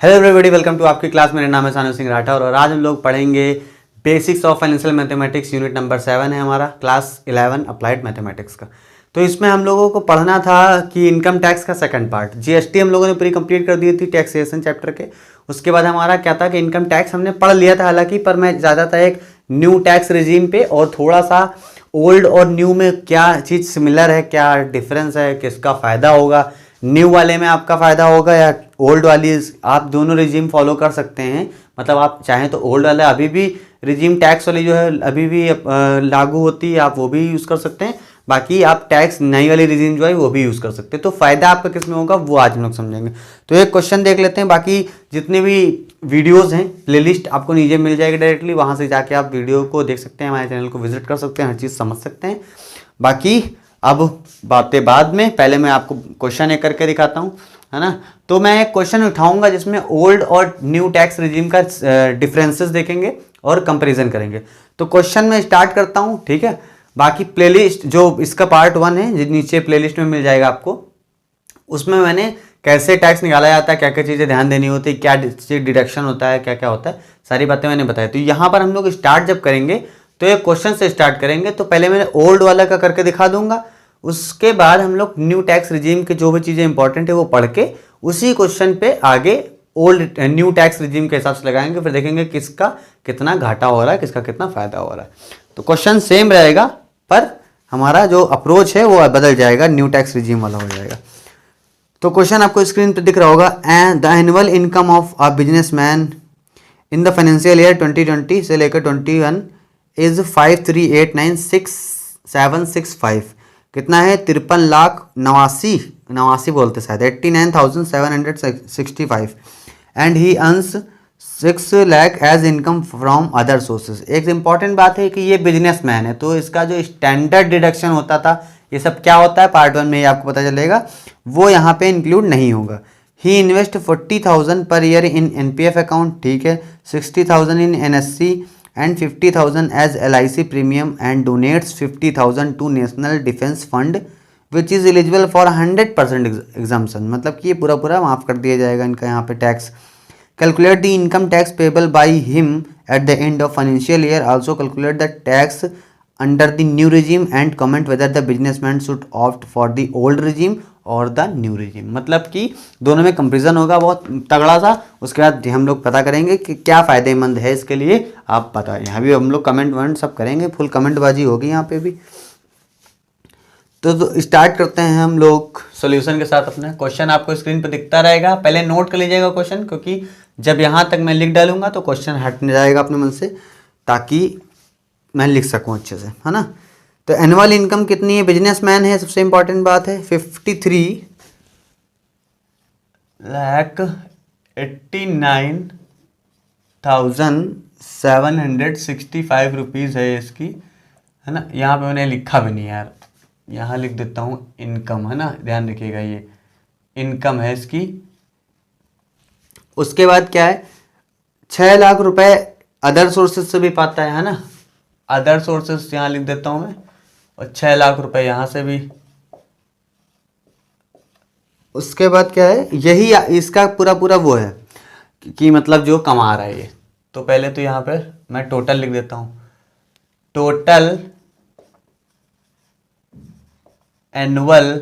Hello everybody, welcome to आपकी class. मेरा नाम है सानू सिंह राठौर और आज हम लोग पढ़ेंगे basics of financial mathematics. Unit number 7 है हमारा, क्लास 11 अप्लाइड मैथमेटिक्स का। तो इसमें हम लोगों को पढ़ना था कि इनकम टैक्स का सेकंड पार्ट, जीएसटी हम लोगों ने पूरी कंप्लीट कर दी थी टैक्सेशन चैप्टर के। उसके बाद हमारा क्या था कि इनकम टैक्स हमने पढ़ लिया था हालांकि, पर मैं ज़्यादातर एक न्यू टैक्स रिजीम पे और थोड़ा सा ओल्ड और न्यू में क्या चीज़ सिमिलर है, क्या डिफरेंस है, किसका फ़ायदा होगा, न्यू वाले में आपका फ़ायदा होगा या ओल्ड वाली, आप दोनों रिजीम फॉलो कर सकते हैं। मतलब आप चाहें तो ओल्ड वाला अभी भी रिजीम टैक्स वाली जो है अभी भी लागू होती है, आप वो भी यूज़ कर सकते हैं। बाकी आप टैक्स नई वाली रिजीम जो है वो भी यूज़ कर सकते हैं। तो फ़ायदा आपका किस में होगा वो आज हम लोग समझेंगे। तो एक क्वेश्चन देख लेते हैं, बाकी जितने भी वीडियोज़ हैं प्लेलिस्ट आपको नीचे मिल जाएगी डायरेक्टली, वहाँ से जाके आप वीडियो को देख सकते हैं, हमारे चैनल को विजिट कर सकते हैं, हर चीज़ समझ सकते हैं। बाकी अब बातें बाद में, पहले मैं आपको क्वेश्चन एक करके दिखाता हूँ, है ना। तो मैं एक क्वेश्चन उठाऊंगा जिसमें ओल्ड और न्यू टैक्स रिजीम का डिफरेंसेस देखेंगे और कंपैरिजन करेंगे। तो क्वेश्चन में स्टार्ट करता हूँ, ठीक है। बाकी प्लेलिस्ट जो इसका पार्ट 1 है जो नीचे प्लेलिस्ट में मिल जाएगा आपको, उसमें मैंने कैसे टैक्स निकाला जाता है, क्या क्या चीज़ें ध्यान देनी होती है, क्या डिडक्शन होता है, क्या क्या होता है, सारी बातें मैंने बताई। तो यहाँ पर हम लोग स्टार्ट जब करेंगे तो एक क्वेश्चन से स्टार्ट करेंगे। तो पहले मैंने ओल्ड वाला का करके दिखा दूंगा, उसके बाद हम लोग न्यू टैक्स रिजीम के जो भी चीज़ें इंपॉर्टेंट है वो पढ़ के उसी क्वेश्चन पे आगे ओल्ड न्यू टैक्स रिजीम के हिसाब से लगाएंगे, फिर देखेंगे किसका कितना घाटा हो रहा है, किसका कितना फायदा हो रहा है। तो क्वेश्चन सेम रहेगा पर हमारा जो अप्रोच है वो बदल जाएगा, न्यू टैक्स रिजीम वाला हो जाएगा। तो क्वेश्चन आपको स्क्रीन पे दिख रहा होगा, the annual income of a businessman in the financial year 2020 से लेकर 21 इज 53896,765। कितना है? 53,89,89 बोलते शायद, 89,765। And he earns 6 lakh as income from other sources. एक इंपॉर्टेंट बात है कि ये बिजनेसमैन है, तो इसका जो स्टैंडर्ड डिडक्शन होता था, ये सब क्या होता है पार्ट 1 में ही आपको पता चलेगा, वो यहाँ पे इंक्लूड नहीं होगा। ही invest 40,000 per year in NPF account, ठीक है, 60,000 इन NSC and 50,000 as LIC premium and donates 50,000 to National Defense Fund which is eligible for 100% exemption। मतलब कि ये पूरा पूरा माफ़ कर दिया जाएगा इनका यहाँ पे tax. Calculate the income tax payable by him at the end of financial year. Also calculate the tax under the new regime and comment whether the businessman should opt for the old regime और the new regime. मतलब कि दोनों में comparison होगा बहुत तगड़ा सा। उसके बाद हम लोग पता करेंगे कि क्या फ़ायदेमंद है इसके लिए, आप पता। यहाँ भी हम लोग कमेंट वमेंट सब करेंगे, फुल कमेंटबाजी होगी यहाँ पे भी। तो स्टार्ट करते हैं हम लोग सॉल्यूशन के साथ। अपना क्वेश्चन आपको स्क्रीन पर दिखता रहेगा, पहले नोट कर लीजिएगा क्वेश्चन, क्योंकि जब यहाँ तक मैं लिख डालूंगा तो क्वेश्चन हट नहीं जाएगा अपने मन से, ताकि मैं लिख सकूँ अच्छे से, है ना। तो एनुअल इनकम कितनी है? बिजनेसमैन है, सबसे इंपॉर्टेंट बात है, 53,89,765 रुपीज़ है इसकी, है ना। यहाँ पे मैंने लिखा भी नहीं यार, यहाँ लिख देता हूँ इनकम, है ना, ध्यान रखिएगा ये इनकम है इसकी। उसके बाद क्या है, 6 लाख रुपए अदर सोर्सेज से भी पाता है ना, अदर सोर्सेज यहाँ लिख देता हूँ मैं, और 6 लाख रुपए यहाँ से भी। उसके बाद क्या है, यही इसका पूरा पूरा वो है कि मतलब जो कमा रहा है ये। तो पहले तो यहाँ पे मैं टोटल लिख देता हूँ, टोटल एनुअल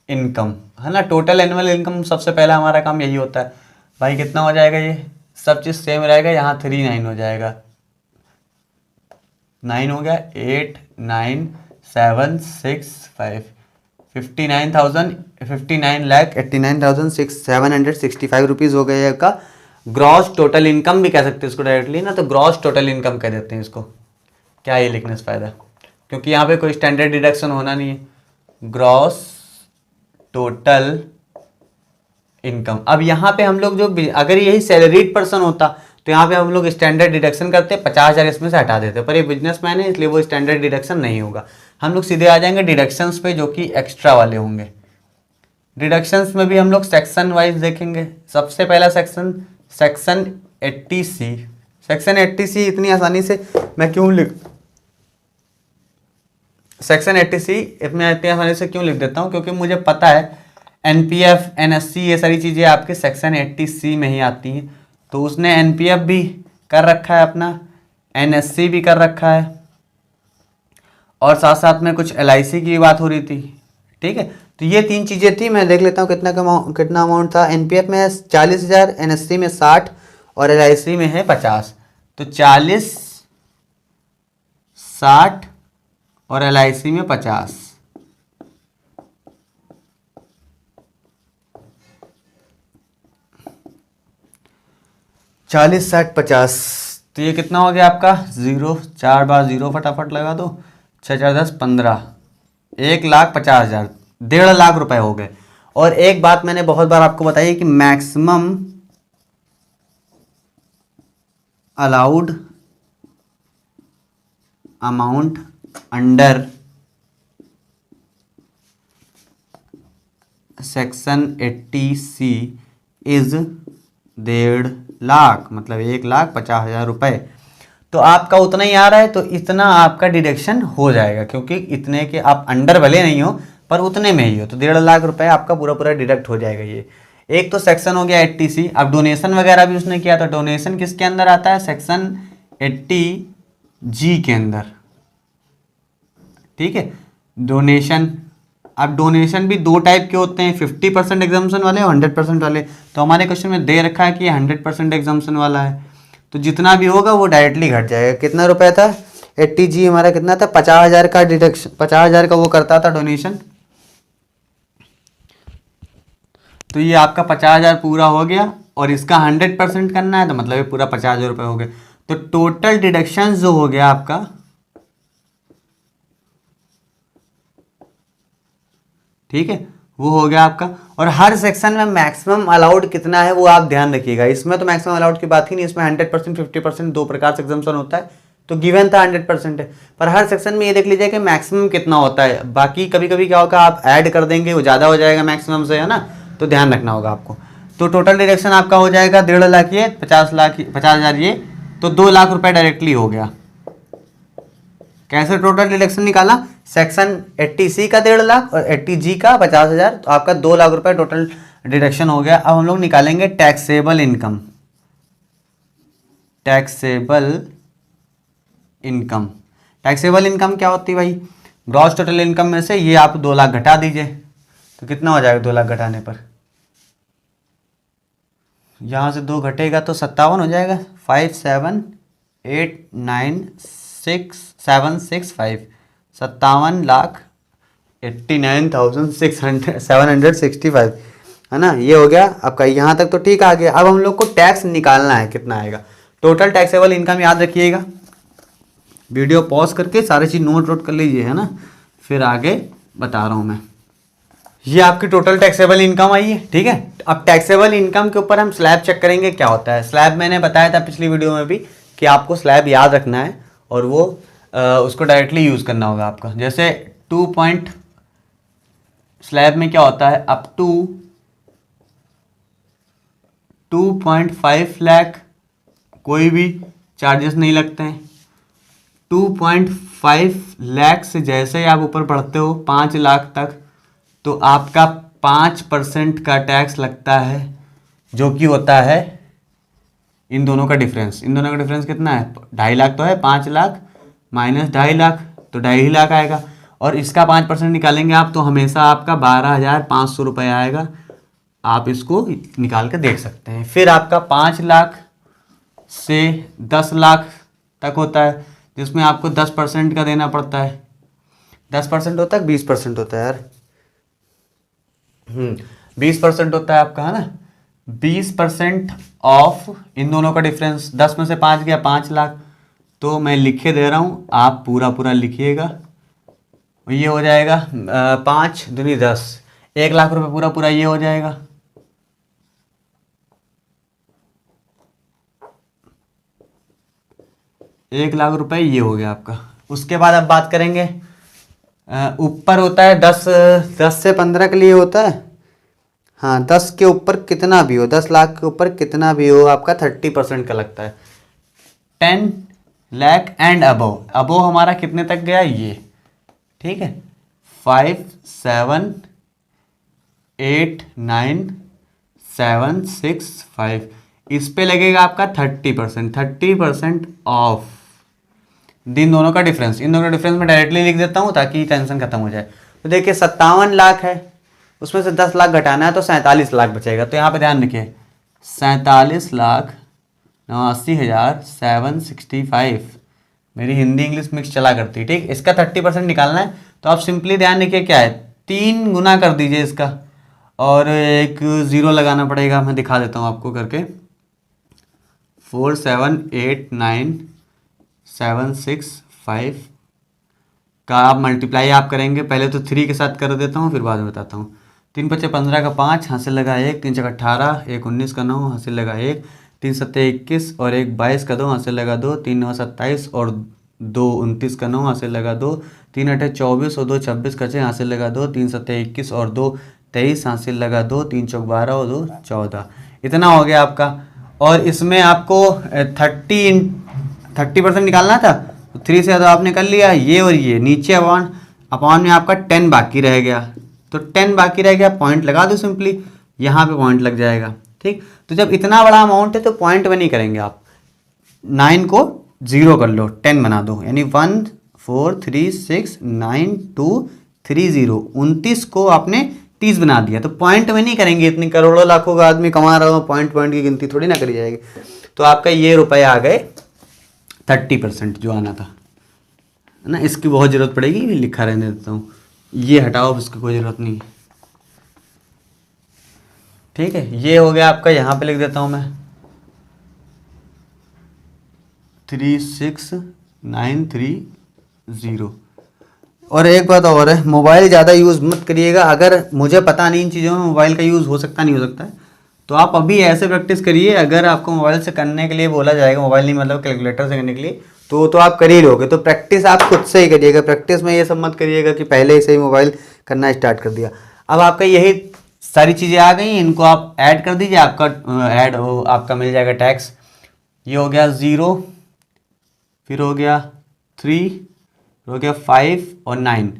इनकम, है ना। टोटल एनुअल इनकम सबसे पहला हमारा काम यही होता है भाई। कितना हो जाएगा? ये सब चीज़ सेम रहेगा, यहाँ 39 हो जाएगा, 9 हो गया, 8,9,765, 59,89,765 रुपीज़ हो गया का ग्रॉस टोटल इनकम भी कह सकते हैं इसको डायरेक्टली ना। तो ग्रॉस टोटल इनकम कह देते हैं इसको। क्या ये लिखने से फ़ायदा, क्योंकि यहाँ पे कोई स्टैंडर्ड डिडक्शन होना नहीं है। Gross total income. अब यहाँ पे हम लोग जो, अगर यही सैलरीड पर्सन होता तो यहाँ पे हम लोग स्टैंडर्ड डिडक्शन करते, 50,000 इसमें से हटा देते, पर ये बिजनेसमैन है इसलिए वो स्टैंडर्ड डिडक्शन नहीं होगा। हम लोग सीधे आ जाएंगे डिडक्शंस पे, जो कि एक्स्ट्रा वाले होंगे। डिडक्शंस में भी हम लोग सेक्शन वाइज देखेंगे। सबसे पहला section, section 80C। Section 80C इतनी आसानी से मैं क्यों लिख, सेक्शन 80C इतनी आसानी से क्यों लिख देता हूँ, क्योंकि मुझे पता है एनपीएफ, एनएससी, ये सारी चीज़ें आपके सेक्शन 80C में ही आती हैं। तो उसने एनपीएफ भी कर रखा है अपना, एनएससी भी कर रखा है, और साथ साथ में कुछ एलआईसी की भी बात हो रही थी। ठीक है, तो ये 3 चीज़ें थी। मैं देख लेता हूँ कितना अमाउंट था। एनपीएफ में 40,000, एनएससी में 60 और एलआईसी में है 50। तो 40, 60 और एलआईसी में 50। चालीस, 60, 50, तो ये कितना हो गया आपका? 0, 4 बार 0 फटाफट लगा दो, 6 4 10 15, 1,50,000, 1.5 लाख रुपए हो गए। और एक बात मैंने बहुत बार आपको बताई कि maximum allowed amount under section 80C is 1.5 lakh, मतलब 1,50,000 रुपए। तो आपका उतना ही आ रहा है, तो इतना आपका डिडक्शन हो जाएगा, क्योंकि इतने के आप अंडर भले नहीं हो पर उतने में ही हो, तो 1.5 लाख रुपए आपका पूरा पूरा डिडक्ट हो जाएगा। ये एक तो सेक्शन हो गया 80C। अब डोनेशन वगैरह भी उसने किया, तो डोनेशन किसके अंदर आता है? सेक्शन 80G के अंदर। ठीक है, डोनेशन। अब डोनेशन भी 2 टाइप के होते हैं, 50% एग्जाम्पशन वाले और 100% वाले। तो हमारे क्वेश्चन में दे रखा है कि ये 100% एग्जाम्पशन वाला है, तो जितना भी होगा वो डायरेक्टली घट जाएगा। कितना रुपए था? 80G हमारा कितना था? 50,000 का डिडक्शन, 50,000 का वो करता था डोनेशन। तो ये आपका 50,000 पूरा हो गया, और इसका 100% करना है, तो मतलब ये पूरा 50,000 रुपये हो गए। तो टोटल डिडक्शन जो हो गया आपका, ठीक है, वो हो गया आपका। और हर सेक्शन में मैक्सिमम अलाउड कितना है वो आप ध्यान रखिएगा। इसमें तो मैक्सिमम अलाउड की बात ही नहीं, इसमें 100%, 50%, 2 प्रकार से एग्जाम्पशन होता है, तो गिवन था 100% है। पर हर सेक्शन में ये देख लीजिए कि मैक्सिमम कितना होता है। बाकी कभी कभी क्या होगा, आप ऐड कर देंगे, वो ज़्यादा हो जाएगा मैक्सिमम से, है ना, तो ध्यान रखना होगा आपको। तो टोटल डिडक्शन आपका हो जाएगा 1.5 लाख ये, 50,000 ये, तो 2 लाख रुपये डायरेक्टली हो गया। कैसे टोटल डिडक्शन निकाला? सेक्शन 80C का 1.5 लाख और 80G का 50,000, तो आपका 2 लाख रुपए टोटल डिडक्शन हो गया। अब हम लोग निकालेंगे taxable income. Taxable income, taxable income क्या होती है भाई? ग्रॉस टोटल इनकम में से ये आप 2 लाख घटा दीजिए, तो कितना हो जाएगा 2 लाख घटाने पर? यहाँ से 2 घटेगा तो 57 हो जाएगा। 57,896,765, 57,89,765, है ना। ये हो गया आपका, यहाँ तक तो ठीक आ गया। अब हम लोग को टैक्स निकालना है, कितना आएगा टोटल टैक्सेबल इनकम, याद रखिएगा। वीडियो पॉज करके सारी चीज़ नोट कर लीजिए, है ना, फिर आगे बता रहा हूँ मैं। ये आपकी टोटल टैक्सेबल इनकम आई है, ठीक है। अब टैक्सेबल इनकम के ऊपर हम स्लैब चेक करेंगे क्या होता है। स्लैब मैंने बताया था पिछली वीडियो में भी कि आपको स्लैब याद रखना है और वो उसको डायरेक्टली यूज़ करना होगा आपका। जैसे 2 पॉइंट स्लैब में क्या होता है, अप टू 2.5 लाख कोई भी चार्जेस नहीं लगते हैं। 2.5 लाख से जैसे ही आप ऊपर बढ़ते हो 5 लाख तक, तो आपका 5% का टैक्स लगता है, जो कि होता है इन दोनों का डिफरेंस। इन दोनों का डिफरेंस कितना है? 2.5 लाख तो है, 5 लाख माइनस 2.5 लाख, तो 2.5 लाख आएगा। और इसका 5% निकालेंगे आप, तो हमेशा आपका 12,500 रुपये आएगा। आप इसको निकाल के देख सकते हैं। फिर आपका 5 लाख से 10 लाख तक होता है, जिसमें आपको 10% का देना पड़ता है। 10% होता है, 20% होता है यार, 20% होता है आपका, है ना। 20% ऑफ इन दोनों का डिफरेंस, 10 में से 5 गया, 5 लाख। तो मैं लिखे दे रहा हूँ, आप पूरा पूरा लिखिएगा। ये हो जाएगा 5 दूनी 10, 1 लाख रुपए पूरा पूरा ये हो जाएगा। एक लाख रुपए ये हो गया आपका। उसके बाद अब बात करेंगे, ऊपर होता है 10 से 15 के लिए होता है। हाँ, 10 के ऊपर कितना भी हो, 10 लाख के ऊपर कितना भी हो, आपका 30% का लगता है। 10 लाख एंड अबव, अबव हमारा कितने तक गया ये, ठीक है, 5, 7, 89765। इस पे लगेगा आपका 30%, 30% ऑफ। इन दोनों का डिफरेंस मैं डायरेक्टली लिख देता हूँ ताकि टेंशन खत्म हो जाए। तो देखिए 57 लाख है, उसमें से 10 लाख घटाना है तो 47 लाख बचेगा। तो यहाँ पे ध्यान रखिए 47,89,765। मेरी हिंदी इंग्लिश मिक्स चला करती है, ठीक। इसका 30% निकालना है तो आप सिंपली ध्यान रखिए क्या है, 3 गुना कर दीजिए इसका और एक ज़ीरो लगाना पड़ेगा। मैं दिखा देता हूँ आपको करके। 47,89,765 का आप मल्टीप्लाई आप करेंगे, पहले तो 3 के साथ कर देता हूँ फिर बाद में बताता हूँ। 3 पच्चे 15 का 5, हासिल लगा 1, 3 छक्का 18, 1 19 का 9, हासिल लगा 1, 3 सत्ते 21 और 1 22 का 2, हासिल लगा 2, 3 9 27 और 2 29 का 9, हासिल लगा 2, 3 8 24 और 2 26 का 6, हासिल लगा 2, 3 सत्ते 21 और 2 23, हासिल लगा 2, 3 चौक 12 और 2 14। इतना हो गया आपका। और इसमें आपको 30% निकालना था तो 3 से तो आपने कर लिया, ये और ये नीचे अपॉन में आपका 10 बाकी रह गया। तो 10 बाकी रह गया, पॉइंट लगा दो सिंपली, यहाँ पे पॉइंट लग जाएगा, ठीक। तो जब इतना बड़ा अमाउंट है तो पॉइंट में नहीं करेंगे आप, 9 को 0 कर लो, 10 बना दो, यानी 1 4 3 6 9 2 3 0, 29 को आपने 30 बना दिया। तो पॉइंट में नहीं करेंगे, इतनी करोड़ों लाखों का आदमी कमा रहा हो, पॉइंट की गिनती थोड़ी ना करी जाएगी। तो आपका ये रुपए आ गए 30% जो आना था, है ना। इसकी बहुत ज़रूरत पड़ेगी, लिखा रहने देता हूँ, ये हटाओ, इसकी कोई ज़रूरत नहीं, ठीक है। ये हो गया आपका, यहाँ पे लिख देता हूँ मैं 36930। और एक बात और है, मोबाइल ज़्यादा यूज़ मत करिएगा। अगर मुझे पता नहीं इन चीज़ों में मोबाइल का यूज़ हो सकता नहीं हो सकता है, तो आप अभी ऐसे प्रैक्टिस करिए। अगर आपको मोबाइल से करने के लिए बोला जाएगा, मोबाइल नहीं मतलब कैलकुलेटर से करने के लिए, तो आप कर ही लोगे। तो प्रैक्टिस आप खुद से ही करिएगा। प्रैक्टिस में ये सब मत करिएगा कि पहले से ही मोबाइल करना स्टार्ट कर दिया। अब आपका यही सारी चीज़ें आ गई, इनको आप ऐड कर दीजिए, आपका ऐड हो, आपका मिल जाएगा टैक्स। ये हो गया 0, फिर हो गया 3, हो गया 5 और 9,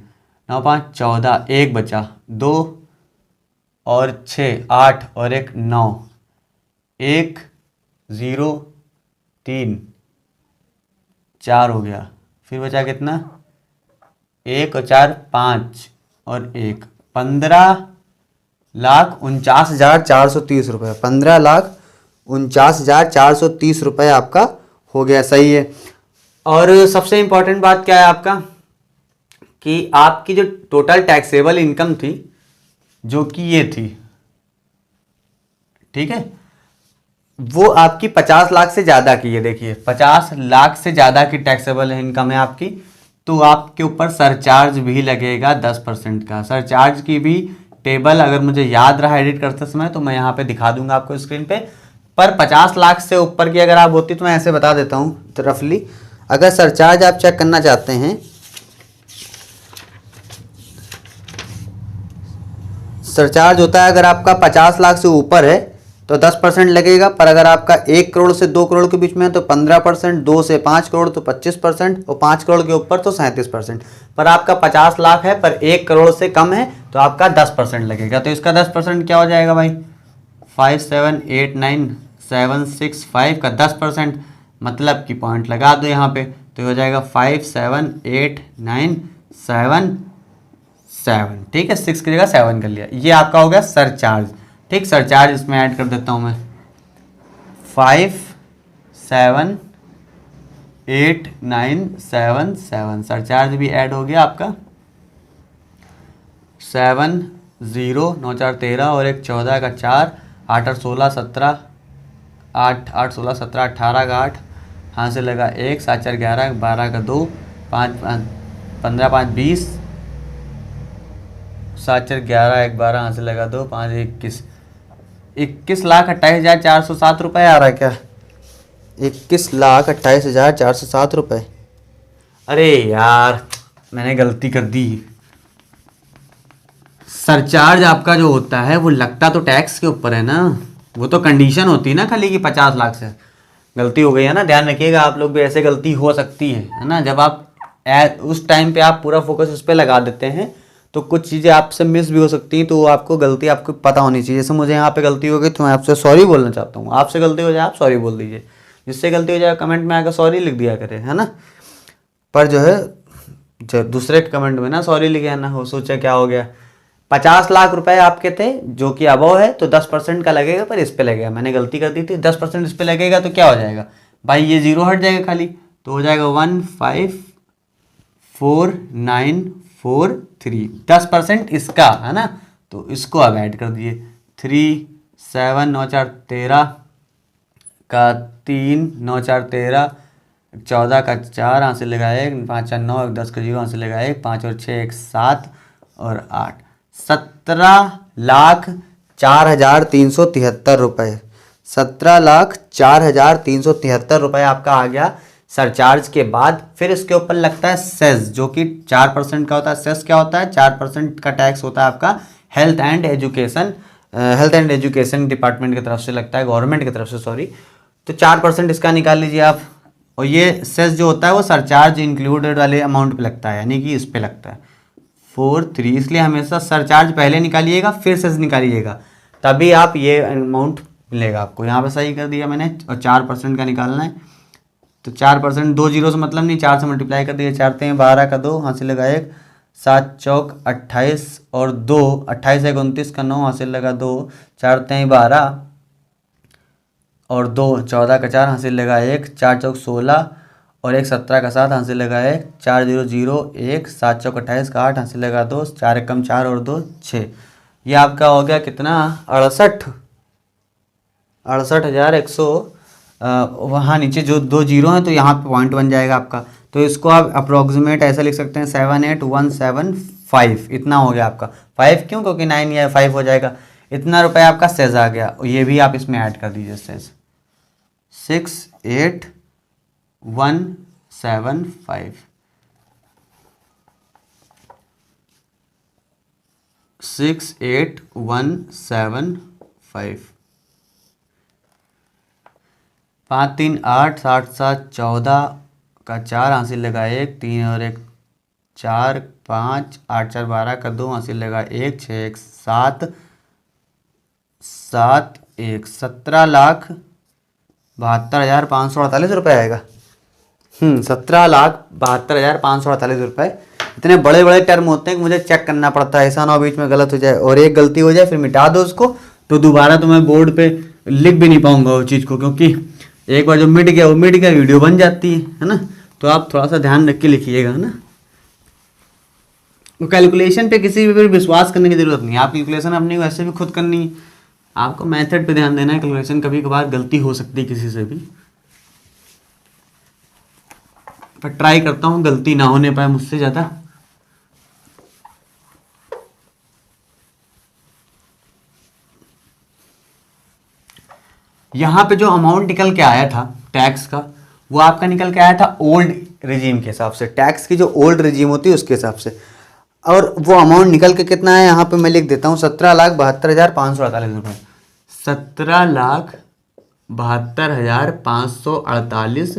9 5 14, 1 बचा, 2 और 6 8 और 1 9, 1 0 3 4 हो गया, फिर बचा कितना, 1 और 4 5 और 1 15,49,430 रुपये। 15,49,430 रुपये आपका हो गया, सही है। और सबसे इम्पोर्टेंट बात क्या है आपका, कि आपकी जो टोटल टैक्सेबल इनकम थी, जो कि ये थी, ठीक है, वो आपकी 50 लाख से ज़्यादा की है। देखिए 50 लाख से ज़्यादा की टैक्सेबल इनकम है आपकी, तो आपके ऊपर सरचार्ज भी लगेगा 10% का। सरचार्ज की भी टेबल अगर मुझे याद रहा एडिट करते समय तो मैं यहाँ पे दिखा दूंगा आपको स्क्रीन पे। पर 50 लाख से ऊपर की अगर आप होती तो मैं ऐसे बता देता हूँ तो रफली, अगर सरचार्ज आप चेक करना चाहते हैं, सरचार्ज होता है अगर आपका 50 लाख से ऊपर है तो 10% लगेगा। पर अगर आपका 1 करोड़ से 2 करोड़ के बीच में है तो 15%, 2 से 5 करोड़ तो 25% और 5 करोड़ के ऊपर तो 37%। पर आपका 50 लाख है पर 1 करोड़ से कम है तो आपका 10% लगेगा। तो इसका 10% क्या हो जाएगा भाई, 5789,765 का 10%, मतलब कि पॉइंट लगा दो यहाँ पे, तो हो जाएगा 578977, ठीक है। 6 की जगह 7 कर लिया, ये आपका हो गया सरचार्ज, ठीक। सरचार्ज इसमें ऐड कर देता हूँ मैं, 578977, सरचार्ज भी ऐड हो गया आपका, 7 0 9 4 13 और 1 14 का 4, 8 8 16 17, 8 8 16 17 18 का 8, यहाँ से लगा 1, 7 4 11, 12 का 2, 5 15 5 20, 7 4 11 1 12, यहाँ से लगा 2, 5 21, 21,28,407 रुपये आ रहा है क्या, 21,28,407 रुपये। अरे यार मैंने गलती कर दी। सरचार्ज आपका जो होता है वो लगता तो टैक्स के ऊपर है ना, वो तो कंडीशन होती है ना खाली कि 50 लाख से। गलती हो गई है ना, ध्यान रखिएगा, आप लोग भी ऐसे गलती हो सकती है ना। जब आप उस टाइम पे आप पूरा फोकस उस पर लगा देते हैं तो तो कुछ चीज़ें आपसे मिस भी हो सकती हैं, तो वो आपको गलती आपको पता होनी चाहिए। जैसे मुझे यहाँ पे गलती हो गई तो मैं आपसे सॉरी बोलना चाहता हूँ, आपसे गलती हो जाए आप सॉरी बोल दीजिए, जिससे गलती हो जाए कमेंट में आकर सॉरी लिख दिया करें, है ना। पर जो है जो दूसरे कमेंट में ना सॉरी लिखे ना हो, सोचा क्या हो गया। 50 लाख रुपए आपके थे जो कि अबव है, तो 10% का लगेगा, पर इस पे लगेगा, मैंने गलती कर दी थी, 10% इस पे लगेगा तो क्या हो जाएगा भाई, ये 0 हट जाएगा खाली, तो हो जाएगा 154943, 10% इसका है ना, तो इसको अब ऐड कर दिए। 3 7 9 4 13 का 3 9 4 13, 14 का 4 यहाँ से लगा 1, 5 4 9, 10 का 0 यहाँ से लगा 1, 5 और 6 1 7 और 8, 17,04,373 रुपये, 17,04,373 रुपये आपका आ गया सरचार्ज के बाद। फिर इसके ऊपर लगता है सेस, जो कि 4% का होता है। सेस क्या होता है, 4% का टैक्स होता है आपका हेल्थ एंड एजुकेशन डिपार्टमेंट की तरफ से लगता है, गवर्नमेंट की तरफ से, सॉरी। तो 4% इसका निकाल लीजिए आप। और ये सेस जो होता है वो सरचार्ज इंक्लूडेड वाले अमाउंट पे लगता है, यानी कि इस पे लगता है 43, इसलिए हमेशा सरचार्ज पहले निकालिएगा फिर सेस निकालिएगा, तभी आप ये अमाउंट मिलेगा आपको। यहाँ पे सही कर दिया मैंने, और 4% का निकालना है, तो 4%, 2 जीरो से मतलब नहीं, 4 से मल्टीप्लाई कर दिया, 4 3 12 का 2 हासिल लगा 1, 7 चौक 28 और 2, 28 1 29 का 9 हासिल लगा 2, 4 3 12 और 2, 14 का 4 हासिल लगा 1, 4 चौक 16 और 1 17 का 7 हासिल लगा 1, 4 0 0 1, 7 चौक 28 का 8 हासिल लगा 2, 4 1 4 और 2 6। ये आपका हो गया कितना, 68,100। वहाँ नीचे जो 2 जीरो हैं तो यहाँ पे पॉइंट बन जाएगा आपका, तो इसको आप अप्रोक्सीमेट ऐसा लिख सकते हैं 78175, इतना हो गया आपका। 5 क्यों, क्योंकि 9 या 5 हो जाएगा। इतना रुपये आपका सेज आ गया, ये भी आप इसमें ऐड कर दीजिए, सेज 68175, 68175, 5 3 8 7 7 14 का 4 हासिल लगा 1, 3 और 1 4, 5 8 4 12 का 2 हासिल लगा 1, 6 1 7 7 1, 17,72,548 रुपये आएगा। 17,72,548 रुपये। इतने बड़े बड़े टर्म होते हैं कि मुझे चेक करना पड़ता है, ऐसा ना हो बीच में गलत हो जाए, और एक गलती हो जाए फिर मिटा दो उसको, तो दोबारा तो मैं बोर्ड पे लिख भी नहीं पाऊंगा उस चीज़ को, क्योंकि एक बार जो मिट गया वो मिट गया, वीडियो बन जाती है ना। तो आप थोड़ा सा ध्यान रख के लिखिएगा, है ना। तो कैलकुलेशन पे किसी भी विश्वास करने की जरूरत नहीं है, आप कैलकुलेशन अपनी वैसे भी खुद करनी है, आपको मेथड पे ध्यान देना है। कैलकुलेशन कभी कभार गलती हो सकती है किसी से भी, पर ट्राई करता हूँ गलती ना होने पाए मुझसे ज़्यादा। यहाँ पे जो अमाउंट निकल के आया था टैक्स का, वो आपका निकल के आया था ओल्ड रिजीम के हिसाब से, टैक्स की जो ओल्ड रिजीम होती है उसके हिसाब से। और वो अमाउंट निकल के कितना है यहाँ पे मैं लिख देता हूँ, 17,72,548 रुपये, 17,72,548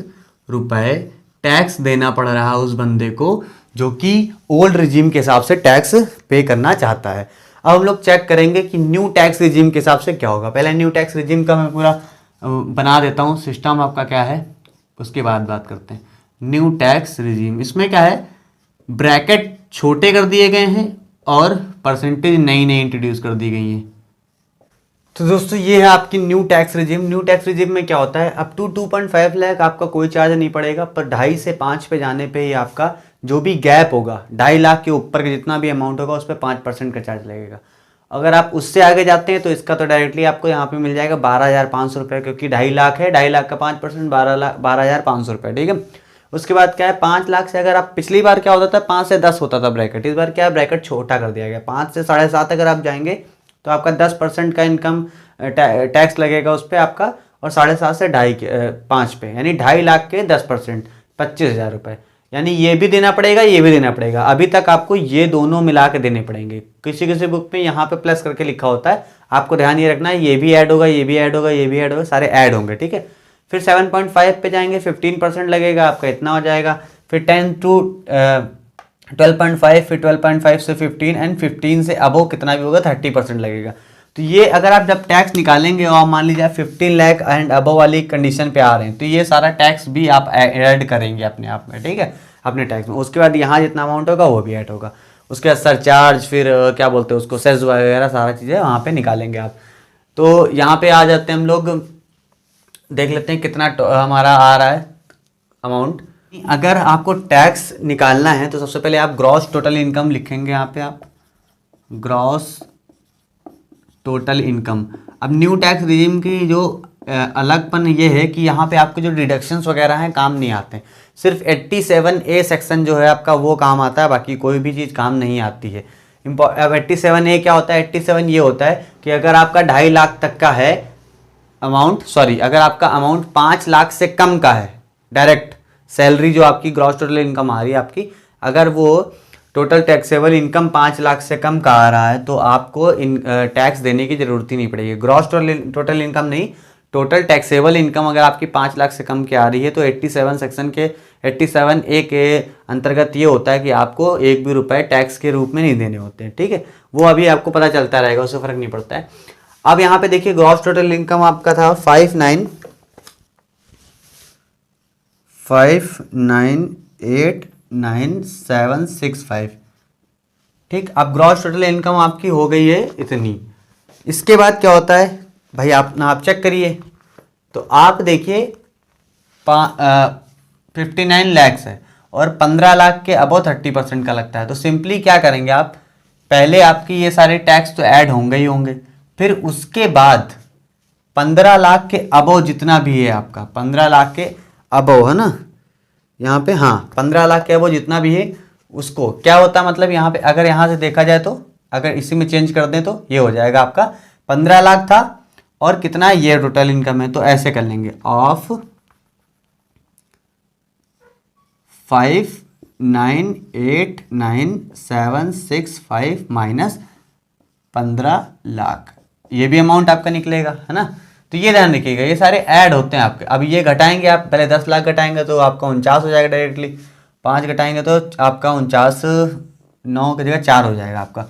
रुपये टैक्स देना पड़ रहा है उस बंदे को जो कि ओल्ड रिजीम के हिसाब से टैक्स पे करना चाहता है। अब हम लोग चेक करेंगे कि न्यू टैक्स रिजीम के हिसाब से क्या होगा। पहले न्यू टैक्स रिजीम का मैं पूरा बना देता हूँ, सिस्टम आपका क्या है, उसके बाद बात करते हैं। न्यू टैक्स रिजीम, इसमें क्या है, ब्रैकेट छोटे कर दिए गए हैं और परसेंटेज नई नई इंट्रोड्यूस कर दी गई हैं। तो दोस्तों ये है आपकी new tax regime. New tax regime में क्या होता है, अप टू 2.5 लाख आपका कोई चार्ज नहीं पड़ेगा, पर 2.5 से 5 पे जाने पे ही आपका जो भी गैप होगा, 2.5 लाख के ऊपर के जितना भी अमाउंट होगा उस पर 5% का चार्ज लगेगा। अगर आप उससे आगे जाते हैं तो इसका तो डायरेक्टली आपको यहाँ पे मिल जाएगा 12,500 रुपये, क्योंकि 2.5 लाख है, 2.5 लाख का 5% 12,500 रुपये, ठीक है। उसके बाद क्या है, 5 लाख से अगर आप, पिछली बार क्या होता था 5 से 10 होता था ब्रैकेट, इस बार क्या है ब्रैकेट छोटा कर दिया गया, 5 से 7.5 अगर आप जाएंगे तो आपका 10% का इनकम टैक्स लगेगा उस पर आपका, और 7.5 से 5 पे, यानी 2.5 लाख के 10% 25,000 रुपये, यानी ये भी देना पड़ेगा ये भी देना पड़ेगा। अभी तक आपको ये दोनों मिला के देने पड़ेंगे। किसी किसी बुक में यहाँ पे प्लस करके लिखा होता है, आपको ध्यान ये रखना है, ये भी ऐड होगा ये भी ऐड होगा ये भी ऐड होगा, सारे ऐड होंगे, ठीक है। फिर 7.5 पे जाएंगे, 15% लगेगा आपका, इतना हो जाएगा। फिर 10 to 12.5, फिर 12.5 से 15 एंड 15 से अबव कितना भी होगा 30% लगेगा। तो ये अगर आप जब टैक्स निकालेंगे और मान लीजिए आप 15 लाख एंड अबव वाली कंडीशन पे आ रहे हैं तो ये सारा टैक्स भी आप ऐड करेंगे अपने आप में, ठीक है, अपने टैक्स में। उसके बाद यहाँ जितना अमाउंट होगा वो भी ऐड होगा। उसके बाद सरचार्ज, फिर क्या बोलते हैं उसको, सेस वगैरह सारा चीज़ें वहाँ पे निकालेंगे आप। तो यहाँ पे आ जाते हैं हम लोग, देख लेते हैं कितना हमारा आ रहा है अमाउंट। अगर आपको टैक्स निकालना है तो सबसे पहले आप ग्रॉस टोटल इनकम लिखेंगे यहाँ पे, आप ग्रॉस टोटल इनकम। अब न्यू टैक्स रिजीम की जो अलगपन ये है कि यहाँ पे आपके जो डिडक्शंस वगैरह हैं काम नहीं आते हैं। सिर्फ 87A सेक्शन जो है आपका वो काम आता है, बाकी कोई भी चीज़ काम नहीं आती है। अब 87A क्या होता है? 87 ये होता है कि अगर आपका 2.5 लाख तक का है अमाउंट, सॉरी, अगर आपका अमाउंट 5 लाख से कम का है, डायरेक्ट सैलरी जो आपकी ग्रॉस टोटल इनकम आ रही है आपकी, अगर वो टोटल टैक्सेबल इनकम 5 लाख से कम का आ रहा है तो आपको टैक्स देने की ज़रूरत ही नहीं पड़ेगी। ग्रॉस टोटल इनकम नहीं, टोटल टैक्सेबल इनकम अगर आपकी 5 लाख से कम की आ रही है तो 87 सेक्शन के 87A के अंतर्गत ये होता है कि आपको एक भी रुपए टैक्स के रूप में नहीं देने होते हैं, ठीक है। वो अभी आपको पता चलता रहेगा, उससे फ़र्क नहीं पड़ता है। अब यहाँ पे देखिए ग्रॉस टोटल इनकम आपका था 59,89765, ठीक। अब ग्रॉस टोटल इनकम आपकी हो गई है इतनी। इसके बाद क्या होता है भाई, आप चेक करिए तो आप देखिए 59 लैक्स है और 15 लाख के अबव 30% का लगता है। तो सिंपली क्या करेंगे आप, पहले आपकी ये सारे टैक्स तो ऐड होंगे ही होंगे, फिर उसके बाद 15 लाख के अबव जितना भी है आपका, 15 लाख के अबव है ना यहाँ पे, हाँ 15 लाख के अबव जितना भी है उसको क्या होता है, मतलब यहाँ पे अगर यहाँ से देखा जाए तो अगर इसी में चेंज कर दें तो ये हो जाएगा आपका 15 लाख था और कितना ये टोटल इनकम है। तो ऐसे कर लेंगे, ऑफ 59,89765 माइनस 15 लाख, ये भी अमाउंट आपका निकलेगा, है ना। तो ये ध्यान रखिएगा, ये सारे ऐड होते हैं आपके। अब ये घटाएंगे आप, पहले 10 लाख घटाएंगे तो आपका 49 हो जाएगा डायरेक्टली, 5 घटाएंगे तो आपका 49, 9 की जगह 4 हो जाएगा आपका।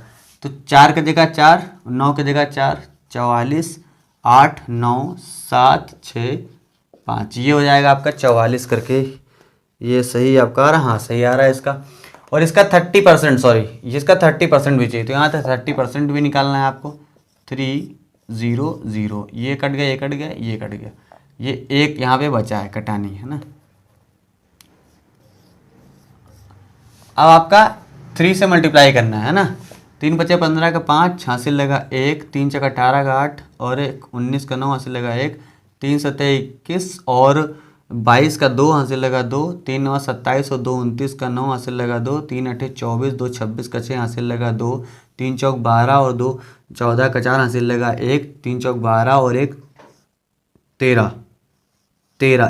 तो 4 की जगह 4, 9 की जगह 4, 44, 8, 9, 7, 6, 5, ये हो जाएगा आपका 44 करके। ये सही आपका आ रहा, हाँ सही आ रहा है इसका। और इसका 30%, सॉरी इसका 30% भी चाहिए, तो यहाँ तक 30% भी निकालना है आपको। 300, ये कट गया, ये कट गया, ये कट गया, ये एक यहाँ पे बचा है, कटा नहीं है ना। अब आपका 3 से मल्टीप्लाई करना है ना। 3 बचे 15 का 5, हासिल लगा 1, 3 चका 18 का 8 और 1 19 का 9, हासिल लगा 1, 3 सत्ते 21 और 22 का 2, हासिल लगा 2, 3 9 27 और 2 29 का 9, हासिल लगा 2, 3 8 24, 2 26 का 6, हासिल लगा 2, 3 चौक 12 और 2 14 का 4, हासिल लगा 1, 3 चौक 12 और 1 13,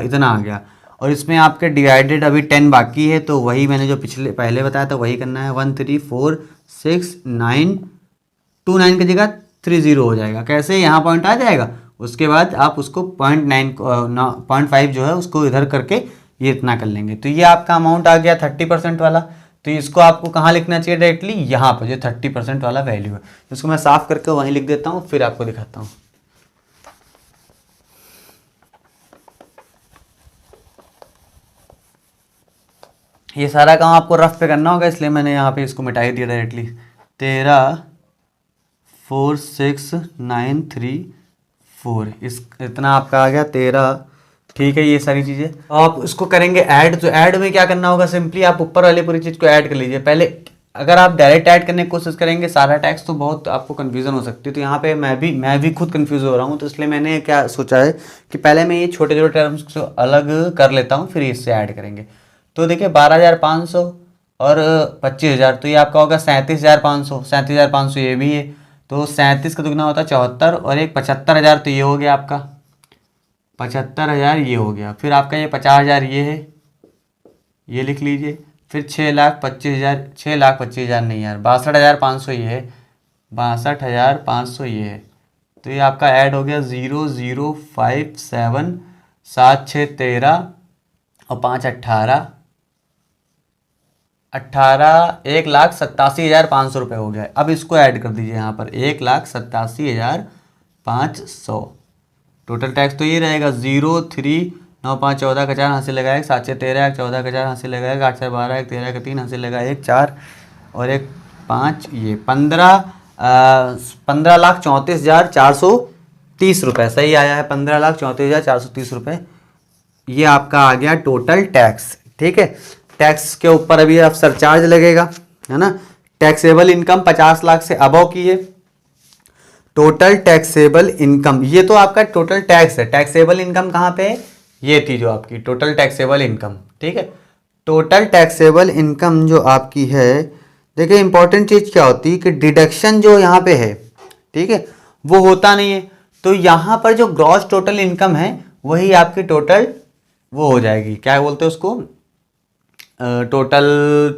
इतना आ गया। और इसमें आपके डिवाइडेड अभी 10 बाकी है, तो वही मैंने जो पहले बताया था वही करना है। 1346929 की जगह 30 हो जाएगा। कैसे, यहाँ पॉइंट आ जाएगा, उसके बाद आप उसको 0.5 जो है उसको इधर करके ये इतना कर लेंगे। तो ये आपका अमाउंट आ गया 30% वाला। तो इसको आपको कहाँ लिखना चाहिए डायरेक्टली, यहाँ पर जो 30% वाला वैल्यू है। इसको मैं साफ करके वहीं लिख देता हूँ, फिर आपको दिखाता हूँ। ये सारा काम आपको रफ पे करना होगा, इसलिए मैंने यहाँ पे इसको मिटा ही दिया डायरेक्टली। 13,46,934 इस इतना आपका आ गया 13, ठीक है। ये सारी चीज़ें आप इसको करेंगे ऐड। तो ऐड में क्या करना होगा, सिंपली आप ऊपर वाली पूरी चीज़ को ऐड कर लीजिए पहले। अगर आप डायरेक्ट ऐड करने की कोशिश करेंगे सारा टैक्स तो बहुत आपको कन्फ्यूज़न हो सकती है। तो यहाँ पे मैं भी खुद कन्फ्यूज़ हो रहा हूँ, तो इसलिए मैंने क्या सोचा है कि पहले मैं ये छोटे छोटे टर्म्स को अलग कर लेता हूँ, फिर इससे ऐड करेंगे। तो देखिए 12,500 और 25,000, तो ये आपका होगा 37,500, 37,500 ये भी है। तो 37 का दुगना होता है 74 और एक 75,000, तो ये हो गया आपका 75,000, ये हो गया। फिर आपका ये 50,000 ये है, ये लिख लीजिए। फिर 6,25,000, 6,25,000 नहीं यार, 62,500 ये है, 62,500 ये है। तो ये आपका ऐड हो गया 0057, 7 6 13 और 5 18, 1,87,500 रुपये हो गया है। अब इसको ऐड कर दीजिए यहाँ पर 1,87,500। टोटल टैक्स तो ये रहेगा 0 3 9 5 14 का 4 हासिल लगाएगा 7 6 13 14 का 4 हासिल लगाएगा 8 6 12 1 13 का 3 हासिल लगाएगा 1 4 और 1 5 ये 15,34,430 रुपये सही आया है। 15,34,430 रुपये ये आपका आ गया टोटल टैक्स। ठीक है, टैक्स के ऊपर अभी आप सरचार्ज लगेगा, है ना। टैक्सेबल इनकम 50 लाख से अबव की है। टोटल टैक्सेबल इनकम, ये तो आपका टोटल टैक्स है। टैक्सेबल इनकम कहाँ पे है, ये थी जो आपकी टोटल टैक्सेबल इनकम। ठीक है, टोटल टैक्सेबल इनकम जो आपकी है, देखिए इंपॉर्टेंट चीज़ क्या होती है कि डिडक्शन जो यहाँ पे है, ठीक है, वो होता नहीं है। तो यहाँ पर जो ग्रॉस टोटल इनकम है वही आपकी टोटल वो हो जाएगी, क्या बोलते हैं उसको, टोटल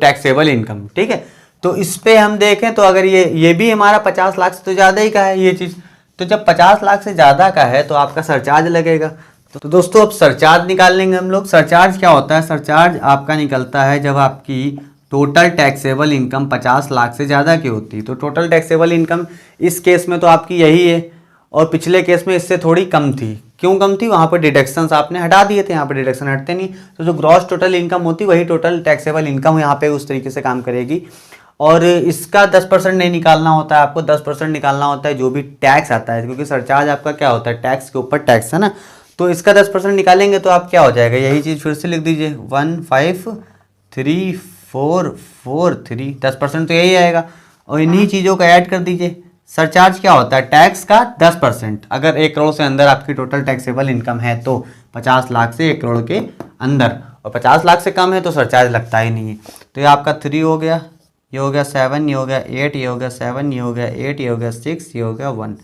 टैक्सेबल इनकम। ठीक है, तो इस पे हम देखें तो अगर ये भी हमारा 50 लाख से तो ज़्यादा ही का है ये चीज़। तो जब 50 लाख से ज़्यादा का है तो आपका सरचार्ज लगेगा। तो दोस्तों अब सरचार्ज निकाल लेंगे हम लोग। सरचार्ज क्या होता है, सरचार्ज आपका निकलता है जब आपकी टोटल टैक्सेबल इनकम 50 लाख से ज़्यादा की होती है। तो टोटल टैक्सेबल इनकम इस केस में तो आपकी यही है, और पिछले केस में इससे थोड़ी कम थी। क्यों कम थी, वहाँ पर डिडक्शंस आपने हटा दिए थे, यहाँ पर डिडक्शन हटते नहीं। तो जो ग्रॉस टोटल इनकम होती वही टोटल टैक्सेबल इनकम यहाँ पे उस तरीके से काम करेगी। और इसका 10% नहीं निकालना होता है आपको, 10% निकालना होता है जो भी टैक्स आता है, क्योंकि सरचार्ज आपका क्या होता है, टैक्स के ऊपर टैक्स है ना। तो इसका 10% निकालेंगे तो आप क्या हो जाएगा, यही चीज़ फिर से लिख दीजिए 153443, 10% तो यही आएगा। और इन्हीं चीज़ों को ऐड कर दीजिए। सरचार्ज क्या होता है, टैक्स का 10%। अगर 1 करोड़ से अंदर आपकी टोटल टैक्सेबल इनकम है तो 50 लाख से 1 करोड़ के अंदर, और 50 लाख से कम है तो सरचार्ज लगता ही नहीं है। तो ये आपका 3 हो गया, ये हो गया 7, ये हो गया 8, ये हो गया 7, ये हो गया 8, ये हो गया 6, ये हो गया 1।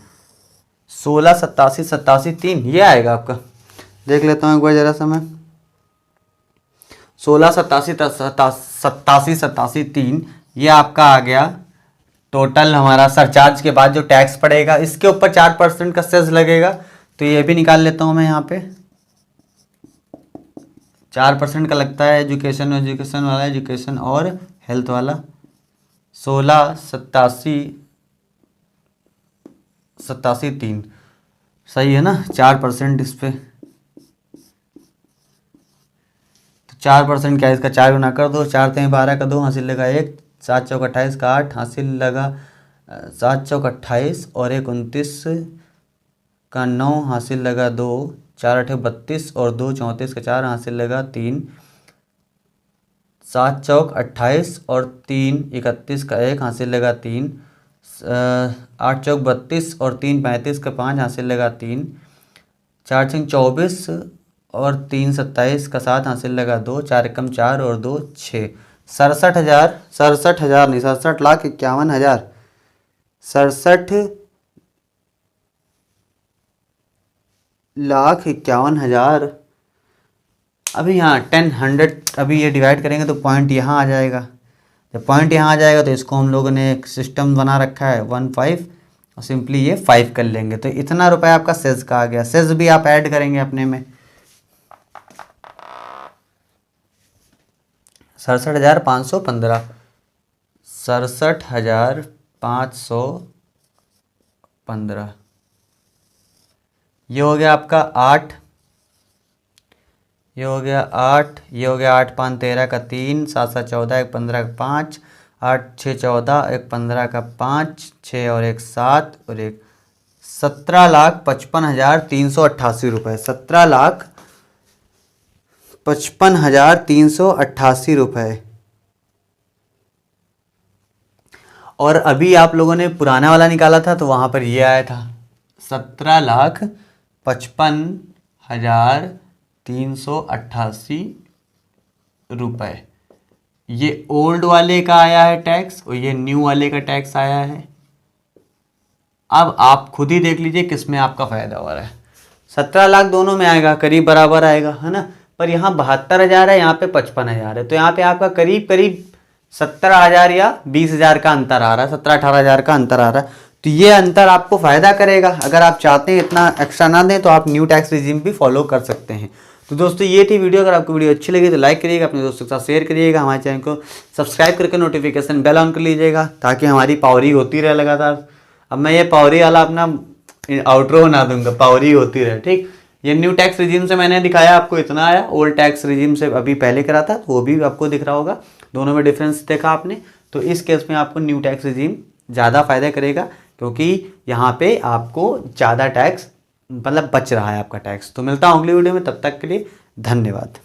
16 87 87 3 ये आएगा आपका। देख लेता हूँ एक बार जरा सा मैं। 16 87 87 3 ये आपका आ गया टोटल हमारा सरचार्ज के बाद जो टैक्स पड़ेगा। इसके ऊपर 4% का सेस लगेगा, तो ये भी निकाल लेता हूँ मैं यहाँ पे। 4% का लगता है एजुकेशन वाला, एजुकेशन और हेल्थ वाला। 16 87 3 सही है ना, 4% इस पे। तो 4% क्या है इसका, 4 गुना कर दो, 4 3 12 का 2 हासिल लगा 1, 7 चौक 28 का 8 हासिल लगा 7 चौक 28 और 1 29 का 9 हासिल लगा 2, 4 8 32 और 2 34 का 4 हासिल लगा 3, 7 चौक 28 और 3 31 का 1 हासिल लगा 3, 8 चौक 32 और 3 35 का 5 हासिल लगा 3, 4 6 24 और 3 27 का 7 हासिल लगा 2, 4 एकम 4 और 2 6। 67,000 नहीं, 67,51,000, 67,51,000। अभी यहाँ 10 अभी ये डिवाइड करेंगे तो पॉइंट यहाँ आ जाएगा। जब पॉइंट यहाँ आ जाएगा तो इसको हम लोगों ने एक सिस्टम बना रखा है 15 और सिंपली ये 5 कर लेंगे। तो इतना रुपए आपका सेज का आ गया। सेज भी आप ऐड करेंगे अपने में। 67,515, 67,515 ये हो गया आपका 8, ये हो गया 8, ये हो गया 8 5 13 का 3, 7 7 14 1 15 का 5, 8 6 14 1 15 का 5, 6 और 1 7 और 1 17,55,388 रुपये। 17,55,388 रुपये। और अभी आप लोगों ने पुराना वाला निकाला था तो वहाँ पर ये आया था 17,55,388 रुपये। ये ओल्ड वाले का आया है टैक्स और ये न्यू वाले का टैक्स आया है। अब आप खुद ही देख लीजिए किस में आपका फ़ायदा हो रहा है। 17 लाख दोनों में आएगा, करीब बराबर आएगा, है ना। पर यहाँ 72,000 है, यहाँ पे 55,000 है, तो यहाँ पे आपका करीब करीब 17,000 या 20,000 का अंतर आ रहा है, 17-18,000 का अंतर आ रहा है। तो ये अंतर आपको फ़ायदा करेगा। अगर आप चाहते हैं इतना एक्स्ट्रा ना दें तो आप न्यू टैक्स रिजीम भी फॉलो कर सकते हैं। तो दोस्तों ये थी वीडियो। अगर आपको वीडियो अच्छी लगी तो लाइक करिएगा, अपने दोस्तों के साथ शेयर करिएगा, हमारे चैनल को सब्सक्राइब करके नोटिफिकेशन बेल ऑन कर लीजिएगा ताकि हमारी पावरी होती रहे लगातार। अब मैं ये पावरी वाला अपना आउटरो बना दूंगा, पावरी होती रहे, ठीक। ये न्यू टैक्स रिजीम से मैंने दिखाया, आपको इतना आया। ओल्ड टैक्स रिजीम से अभी पहले करा था तो वो भी आपको दिख रहा होगा, दोनों में डिफरेंस देखा आपने। तो इस केस में आपको न्यू टैक्स रिजीम ज़्यादा फायदा करेगा क्योंकि यहाँ पे आपको ज़्यादा टैक्स मतलब बच रहा है आपका टैक्स। तो मिलता हूँ अगली वीडियो में, तब तक के लिए धन्यवाद।